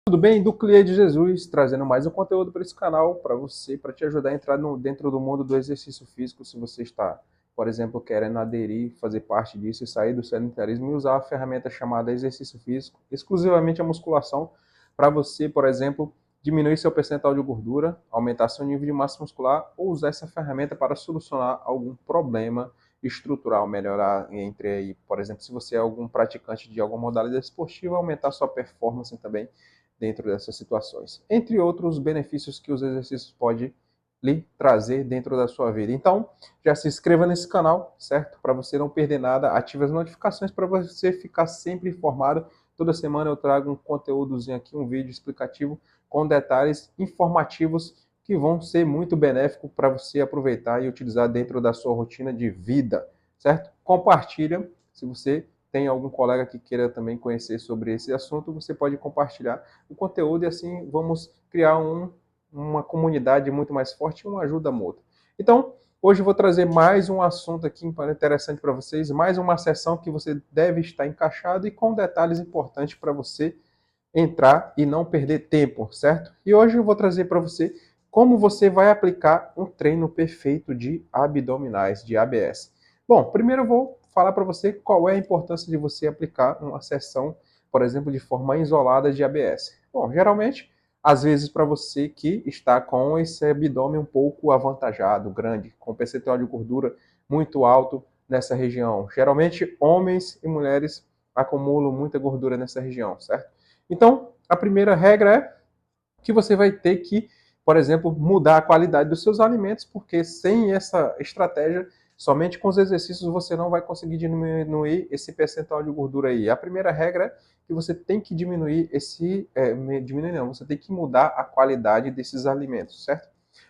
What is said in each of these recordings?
Tudo bem? Duclier de Jesus, trazendo mais um conteúdo para esse canal, para você, para te ajudar a entrar dentro do mundo do exercício físico, se você está, por exemplo, querendo aderir, fazer parte disso e sair do sedentarismo e usar a ferramenta chamada exercício físico, exclusivamente a musculação, para você, por exemplo, diminuir seu percentual de gordura, aumentar seu nível de massa muscular ou usar essa ferramenta para solucionar algum problema estrutural, melhorar entre aí, por exemplo, se você é algum praticante de alguma modalidade esportiva, aumentar sua performance também dentro dessas situações, entre outros benefícios que os exercícios podem lhe trazer dentro da sua vida. Então, já se inscreva nesse canal, certo? Para você não perder nada, ative as notificações para você ficar sempre informado. Toda semana eu trago um conteúdozinho aqui, um vídeo explicativo com detalhes informativos que vão ser muito benéficos para você aproveitar e utilizar dentro da sua rotina de vida, certo? Compartilha se você tem algum colega que queira também conhecer sobre esse assunto, você pode compartilhar o conteúdo e assim vamos criar uma comunidade muito mais forte e uma ajuda mútua. Então, hoje eu vou trazer mais um assunto aqui interessante para vocês, mais uma sessão que você deve estar encaixado e com detalhes importantes para você entrar e não perder tempo, certo? E hoje eu vou trazer para você como você vai aplicar um treino perfeito de abdominais, de ABS. Bom, primeiro eu vou falar para você qual é a importância de você aplicar uma sessão, por exemplo, de forma isolada de ABS. Bom, geralmente, às vezes para você que está com esse abdômen um pouco avantajado, grande, com percentual de gordura muito alto nessa região. Geralmente, homens e mulheres acumulam muita gordura nessa região, certo? Então, a primeira regra é que você vai ter que, por exemplo, mudar a qualidade dos seus alimentos, porque sem essa estratégia, somente com os exercícios você não vai conseguir diminuir esse percentual de gordura aí. A primeira regra é que você tem que diminuir diminuir não, você tem que mudar a qualidade desses alimentos, certo?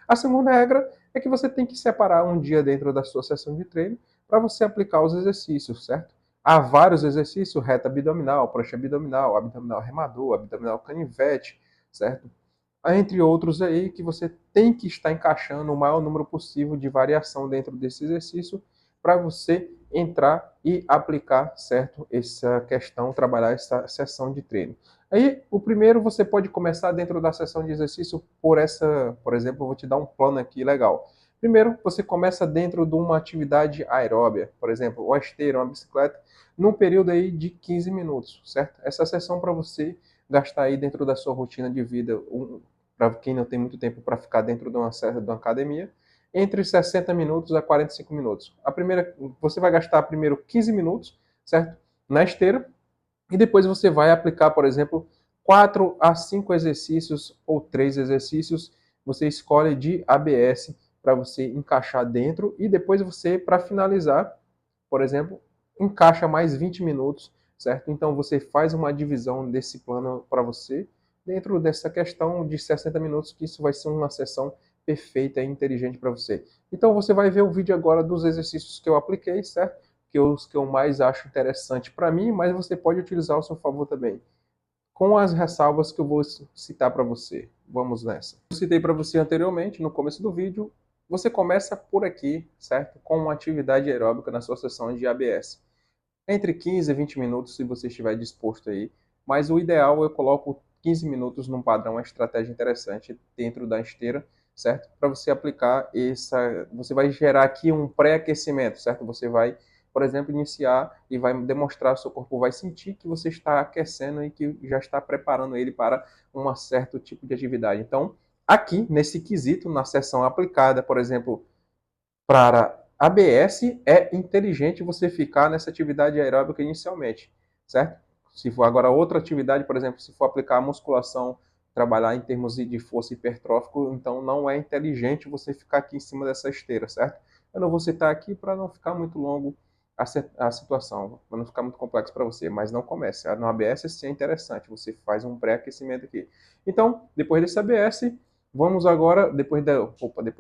A segunda regra é que você tem que separar um dia dentro da sua sessão de treino para você aplicar os exercícios, certo? Há vários exercícios, reta abdominal, prancha abdominal, abdominal remador, abdominal canivete, certo? Entre outros aí que você tem que estar encaixando o maior número possível de variação dentro desse exercício para você entrar e aplicar, certo, essa questão, trabalhar essa sessão de treino. Aí, o primeiro você pode começar dentro da sessão de exercício por exemplo, eu vou te dar um plano aqui legal. Primeiro, você começa dentro de uma atividade aeróbia, por exemplo, uma esteira, uma bicicleta, num período aí de 15 minutos, certo? Essa sessão para você gastar aí dentro da sua rotina de vida, para quem não tem muito tempo para ficar dentro de uma academia, entre 60 minutos a 45 minutos. Você vai gastar primeiro 15 minutos, certo? Na esteira, e depois você vai aplicar, por exemplo, 4 a 5 exercícios ou 3 exercícios, você escolhe de ABS para você encaixar dentro e depois você, para finalizar, por exemplo, encaixa mais 20 minutos, certo? Então você faz uma divisão desse plano para você dentro dessa questão de 60 minutos, que isso vai ser uma sessão perfeita e inteligente para você. Então você vai ver o vídeo agora dos exercícios que eu apliquei, certo? Os que eu mais acho interessante para mim, mas você pode utilizar ao seu favor também, com as ressalvas que eu vou citar para você. Vamos nessa. Eu citei para você anteriormente, no começo do vídeo, você começa por aqui, certo? Com uma atividade aeróbica na sua sessão de ABS. Entre 15 e 20 minutos, se você estiver disposto aí, mas o ideal eu coloco 15 minutos num padrão, uma estratégia interessante dentro da esteira, certo? Para você aplicar você vai gerar aqui um pré-aquecimento, certo? Você vai, por exemplo, iniciar e vai demonstrar, seu corpo vai sentir que você está aquecendo e que já está preparando ele para um certo tipo de atividade. Então, aqui, nesse quesito, na sessão aplicada, por exemplo, para ABS, é inteligente você ficar nessa atividade aeróbica inicialmente, certo? Se for agora outra atividade, por exemplo, se for aplicar a musculação, trabalhar em termos de força hipertrófico, então não é inteligente você ficar aqui em cima dessa esteira, certo? Eu não vou citar aqui para não ficar muito longo a situação, para não ficar muito complexo para você, mas não comece. No ABS sim é interessante, você faz um pré-aquecimento aqui. Então, depois desse ABS, vamos agora, depois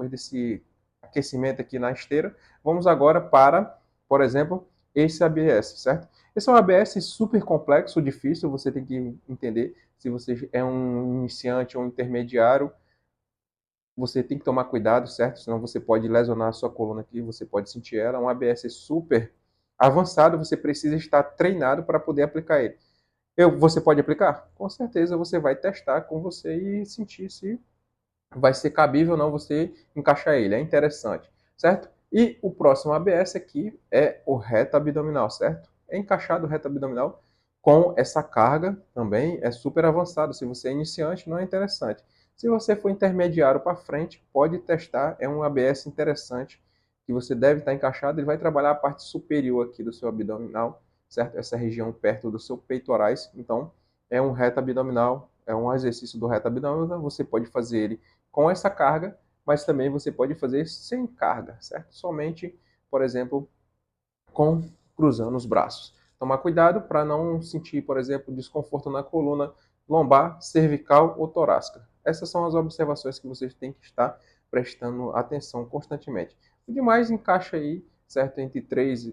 desse aquecimento aqui na esteira, vamos agora para, por exemplo, esse ABS, certo? Esse é um ABS super complexo, difícil, você tem que entender se você é um iniciante ou um intermediário, você tem que tomar cuidado, certo? Senão você pode lesionar a sua coluna aqui, você pode sentir ela. É um ABS super avançado, você precisa estar treinado para poder aplicar ele. Você pode aplicar? Com certeza você vai testar com você e sentir se vai ser cabível ou não você encaixar ele. É interessante, certo? E o próximo ABS aqui é o reto abdominal, certo? É encaixado o reto abdominal com essa carga também é super avançado. Se você é iniciante, não é interessante. Se você for intermediário para frente, pode testar. É um ABS interessante que você deve estar encaixado. Ele vai trabalhar a parte superior aqui do seu abdominal, certo? Essa região perto do seu peitorais. Então, é um reto abdominal, é um exercício do reto abdominal. Você pode fazer ele com essa carga, mas também você pode fazer sem carga, certo? Somente, por exemplo, com cruzando os braços. Tomar cuidado para não sentir, por exemplo, desconforto na coluna lombar, cervical ou torácica. Essas são as observações que vocês têm que estar prestando atenção constantemente. O demais encaixa aí, certo? Entre três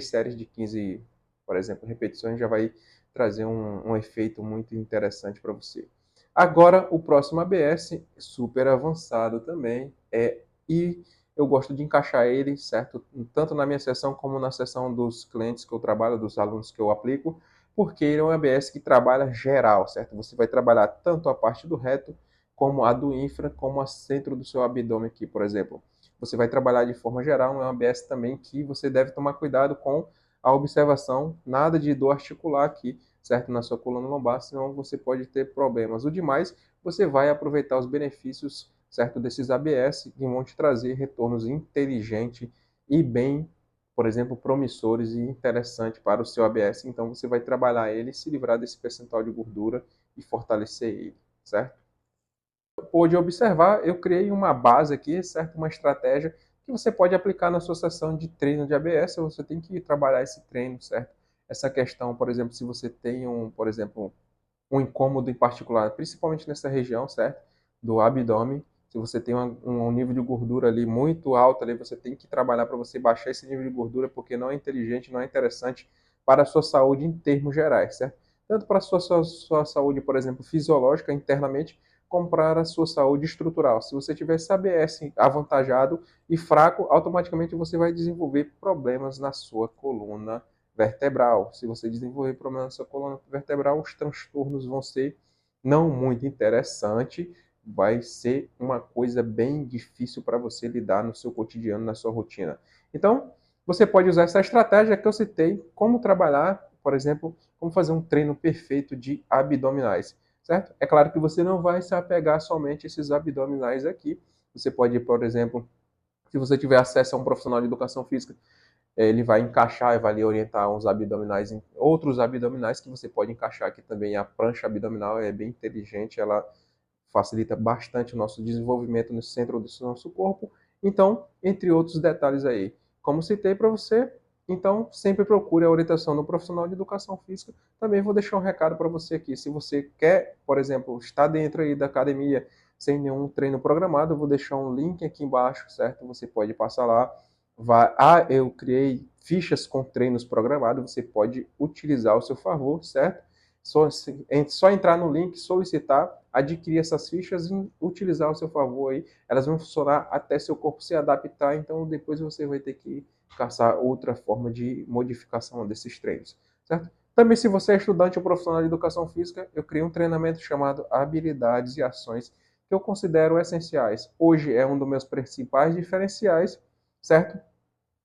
séries de 15, por exemplo, repetições já vai trazer um efeito muito interessante para você. Agora, o próximo ABS, super avançado também, e eu gosto de encaixar ele, certo? Tanto na minha sessão como na sessão dos clientes que eu trabalho, dos alunos que eu aplico, porque ele é um ABS que trabalha geral, certo? Você vai trabalhar tanto a parte do reto, como a do infra, como a centro do seu abdômen aqui, por exemplo. Você vai trabalhar de forma geral, é um ABS também que você deve tomar cuidado com a observação, nada de dor articular aqui, certo? Na sua coluna lombar, senão você pode ter problemas. O demais, você vai aproveitar os benefícios, certo, desses ABS que vão te trazer retornos inteligentes e bem, por exemplo, promissores e interessantes para o seu ABS. Então você vai trabalhar ele, se livrar desse percentual de gordura e fortalecer ele, certo? Pode observar, eu criei uma base aqui, certo? Uma estratégia que você pode aplicar na sua sessão de treino de ABS, você tem que trabalhar esse treino, certo? Essa questão, por exemplo, se você tem por exemplo, um incômodo em particular, principalmente nessa região, certo? Do abdômen. Se você tem um nível de gordura ali muito alto, ali, você tem que trabalhar para você baixar esse nível de gordura, porque não é inteligente, não é interessante para a sua saúde em termos gerais, certo? Tanto para a sua saúde, por exemplo, fisiológica internamente, como para a sua saúde estrutural. Se você tiver esse ABS avantajado e fraco, automaticamente você vai desenvolver problemas na sua coluna vertebral. Se você desenvolver problema na sua coluna vertebral, os transtornos vão ser não muito interessantes, vai ser uma coisa bem difícil para você lidar no seu cotidiano, na sua rotina. Então, você pode usar essa estratégia que eu citei, como trabalhar, por exemplo, como fazer um treino perfeito de abdominais, certo? É claro que você não vai se apegar somente a esses abdominais aqui. Você pode, por exemplo, se você tiver acesso a um profissional de educação física, ele vai encaixar e vai lhe orientar uns abdominais, outros abdominais que você pode encaixar aqui também. A prancha abdominal é bem inteligente, ela facilita bastante o nosso desenvolvimento no centro do nosso corpo. Então, entre outros detalhes aí. Como citei para você, então sempre procure a orientação do profissional de educação física. Também vou deixar um recado para você aqui. Se você quer, por exemplo, estar dentro aí da academia sem nenhum treino programado, eu vou deixar um link aqui embaixo, certo? Você pode passar lá. Eu criei fichas com treinos programados, você pode utilizar ao seu favor, certo? Só entrar no link, solicitar, adquirir essas fichas e utilizar ao seu favor aí. Elas vão funcionar até seu corpo se adaptar, então depois você vai ter que caçar outra forma de modificação desses treinos, certo? Também, se você é estudante ou profissional de educação física, eu criei um treinamento chamado Habilidades e Ações, que eu considero essenciais. Hoje é um dos meus principais diferenciais, certo?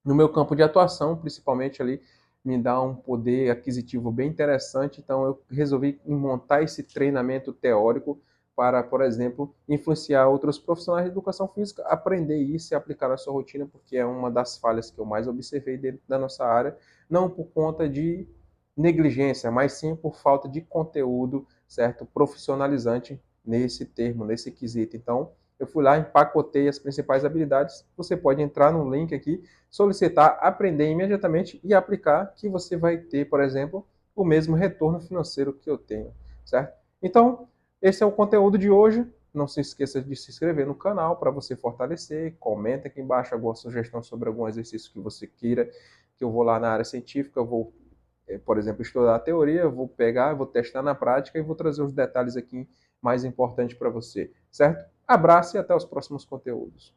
No meu campo de atuação, principalmente ali, me dá um poder aquisitivo bem interessante. Então, eu resolvi montar esse treinamento teórico para, por exemplo, influenciar outros profissionais de educação física, aprender isso e aplicar na sua rotina, porque é uma das falhas que eu mais observei dentro da nossa área, não por conta de negligência, mas sim por falta de conteúdo, certo, profissionalizante nesse termo, nesse quesito. Então, eu fui lá, empacotei as principais habilidades. Você pode entrar no link aqui, solicitar, aprender imediatamente e aplicar, que você vai ter, por exemplo, o mesmo retorno financeiro que eu tenho, certo? Então, esse é o conteúdo de hoje. Não se esqueça de se inscrever no canal para você fortalecer. Comenta aqui embaixo alguma sugestão sobre algum exercício que você queira, que eu vou lá na área científica, eu vou, por exemplo, estudar a teoria, eu vou pegar, vou testar na prática e vou trazer os detalhes aqui mais importantes para você, certo? Abraço e até os próximos conteúdos.